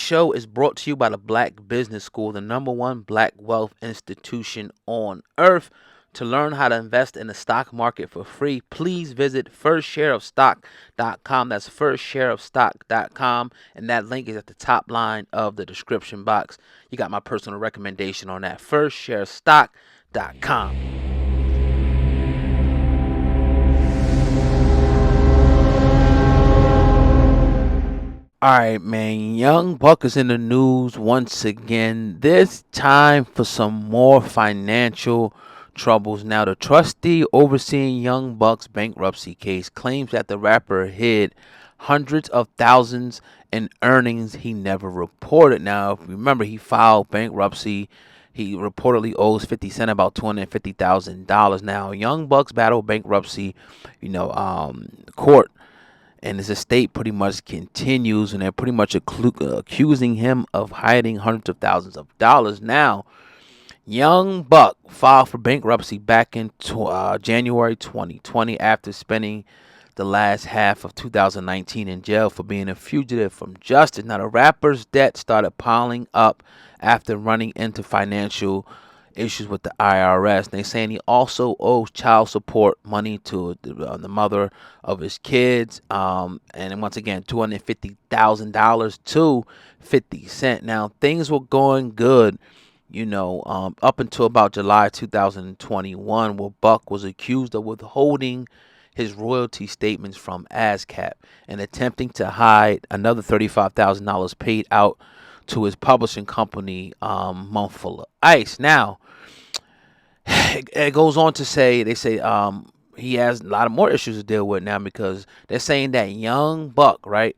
show is brought to you by the Black Business School, the #1 black wealth institution on earth. To learn how to invest in the stock market for free, please visit firstshareofstock.com. That's firstshareofstock.com, and that link is at the top line of the description box. You got my personal recommendation on that, firstshareofstock.com. All right, man. Young Buck is in the news once again. This time for some more financial troubles. Now, the trustee overseeing Young Buck's bankruptcy case claims that the rapper hid hundreds of thousands in earnings he never reported. Now, if you remember, he filed bankruptcy. He reportedly owes 50 Cent about $250,000. Now, Young Buck's battle bankruptcy, court and his estate pretty much continues, and they're pretty much accusing him of hiding hundreds of thousands of dollars. Now, Young Buck filed for bankruptcy back in January 2020 after spending the last half of 2019 in jail for being a fugitive from justice. Now, the rapper's debt started piling up after running into financial issues with the IRS. They're saying he also owes child support money to the mother of his kids. And once again, $250,000 to 50 Cent. Now, things were going good, up until about July 2021, where Buck was accused of withholding his royalty statements from ASCAP and attempting to hide another $35,000 paid out to his publishing company, Mouthful of Ice. Now, it goes on to say, they say he has a lot of more issues to deal with now, because they're saying that Young Buck, right,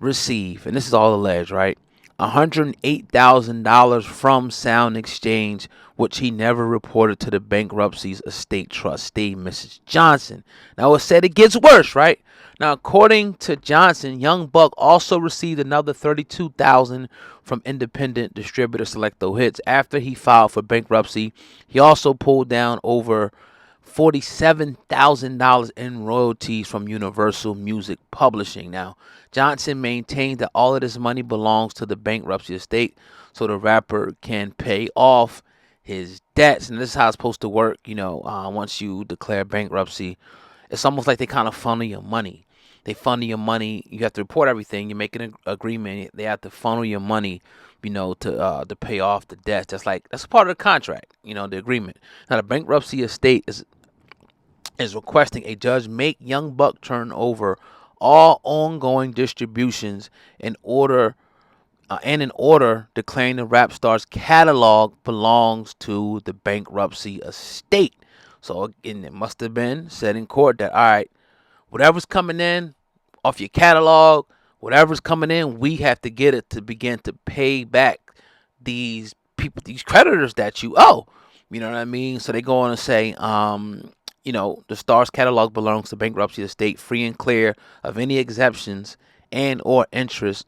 received, and this is all alleged, right, $108,000 from Sound Exchange, which he never reported to the bankruptcy's estate trustee, Mrs. Johnson. Now, it said it gets worse, right? Now, according to Johnson, Young Buck also received another $32,000 from independent distributor Selecto Hits. After he filed for bankruptcy, he also pulled down over $47,000 in royalties from Universal Music Publishing. Now, Johnson maintained that all of this money belongs to the bankruptcy estate, so the rapper can pay off his debts. And this is how it's supposed to work. Once you declare bankruptcy, it's almost like they kind of funnel your money. They funnel your money. You have to report everything. You make an agreement. They have to funnel your money, to pay off the debts. That's part of the contract. The agreement. Now, the bankruptcy estate is requesting a judge make Young Buck turn over all ongoing distributions in order declaring the rap star's catalog belongs to the bankruptcy estate. So again, it must have been said in court that, all right, whatever's coming in off your catalog, whatever's coming in, we have to get it to begin to pay back these people, these creditors that you owe. You know what I mean? So they go on and say, the star's catalog belongs to bankruptcy estate, free and clear of any exceptions and or interest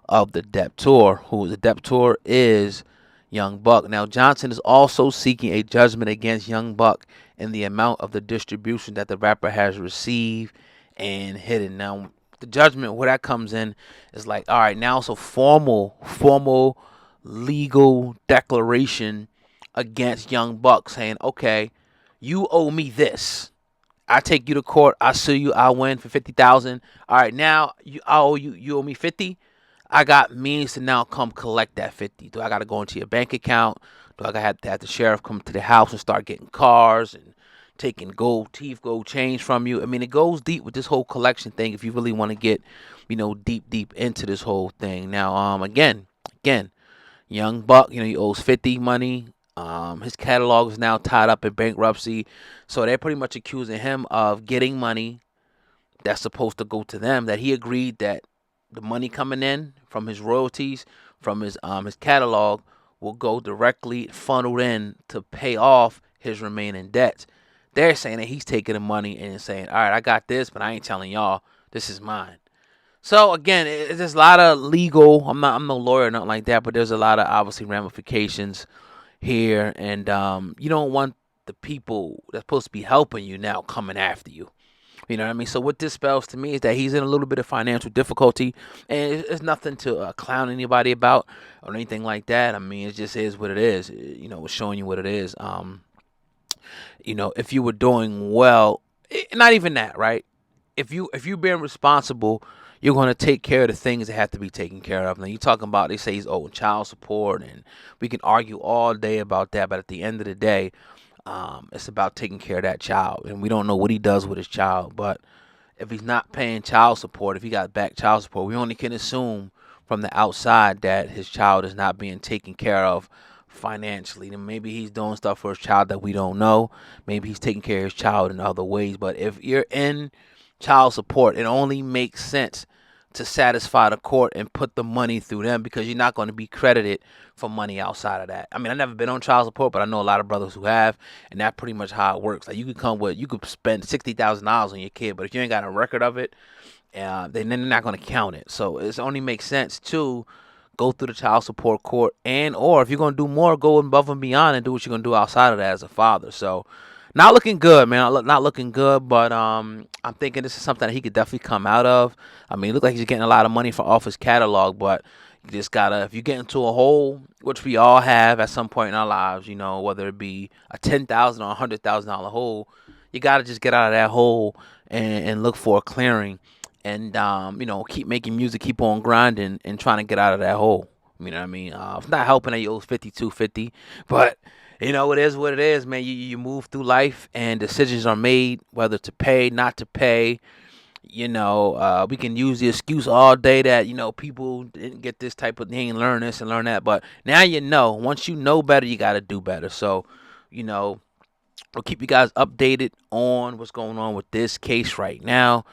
of the debtor, who the debtor is Young Buck. Now, Johnson is also seeking a judgment against Young Buck in the amount of the distribution that the rapper has received and hidden. Now, the judgment, where that comes in, is like, all right, now it's a formal legal declaration against Young Buck saying, okay, you owe me this. I take you to court. I sue you. I win for $50,000. All right, now I owe you. You owe me $50. I got means to now come collect that $50. Do I got to go into your bank account? Do I have to have the sheriff come to the house and start getting cars and taking gold change from you? I mean, it goes deep with this whole collection thing if you really want to get, deep into this whole thing. Now, again, Young Buck, he owes 50 money. His catalog is now tied up in bankruptcy. So they're pretty much accusing him of getting money that's supposed to go to them, that he agreed that the money coming in from his royalties, from his catalog, will go directly funneled in to pay off his remaining debts. They're saying that he's taking the money and saying, all right, I got this, but I ain't telling y'all. This is mine. So again, there's a lot of legal. I'm no lawyer or nothing like that, but there's a lot of obviously ramifications here, and you don't want the people that's supposed to be helping you now coming after you, You know what I mean? So what this spells to me is that he's in a little bit of financial difficulty, and it's nothing to clown anybody about or anything like that. I mean, it just is what it is. You know, it's showing you what it is. If you were doing well, not even that, right? If you're being responsible, you're going to take care of the things that have to be taken care of. Now you talking about, they say he's owing child support, and we can argue all day about that. But at the end of the day, it's about taking care of that child, and we don't know what he does with his child. But if he's not paying child support, if he got back child support, we only can assume from the outside that his child is not being taken care of financially. Then maybe he's doing stuff for his child that we don't know. Maybe he's taking care of his child in other ways. But if you're in child support, it only makes sense to satisfy the court and put the money through them, because you're not going to be credited for money outside of that. I mean, I've never been on child support, but I know a lot of brothers who have, and that's pretty much how it works. Like, you could spend $60,000 on your kid, but if you ain't got a record of it, then they're not going to count it. So it only makes sense to go through the child support court, or if you're going to do more, go above and beyond and do what you're going to do outside of that as a father. So not looking good, man. Not looking good, but I'm thinking this is something that he could definitely come out of. I mean, it looks like he's getting a lot of money for off his catalog, but you just gotta, if you get into a hole, which we all have at some point in our lives, whether it be a $10,000 or $100,000 hole, you gotta just get out of that hole and look for a clearing, and keep making music, keep on grinding, and trying to get out of that hole. You know what I mean? It's not helping that you owe 5250, but it is what it is, man. You move through life, and decisions are made whether to pay, not to pay. We can use the excuse all day that people didn't get this type of thing, learn this and learn that, but now once you know better, you got to do better. So we'll keep you guys updated on what's going on with this case right now.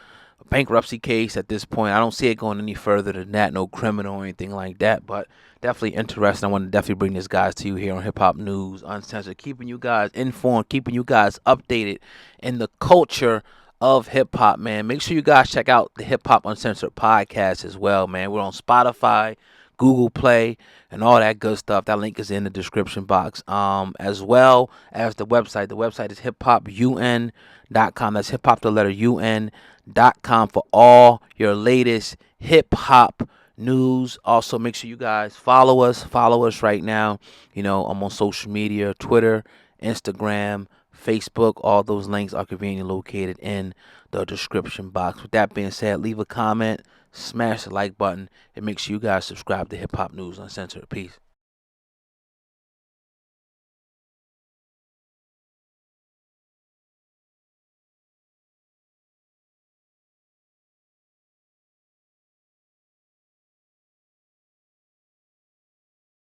A bankruptcy case at this point. I don't see it going any further than that. No criminal or anything like that. But definitely interesting. I want to definitely bring this guys to you here on Hip Hop News Uncensored, keeping you guys informed, keeping you guys updated in the culture of hip hop, man. Make sure you guys check out the Hip Hop Uncensored podcast as well, man. We're on Spotify, Google Play, and all that good stuff. That link is in the description box. As well as the website. The website is hiphopun.com. That's hip hop, the letter UN.com, for all your latest hip hop news. Also, make sure you guys follow us. Follow us right now. I'm on social media, Twitter, Instagram, Facebook. All those links are conveniently located in the description box. With that being said, leave a comment, smash the like button, and make sure you guys subscribe to Hip Hop News Uncensored. Peace.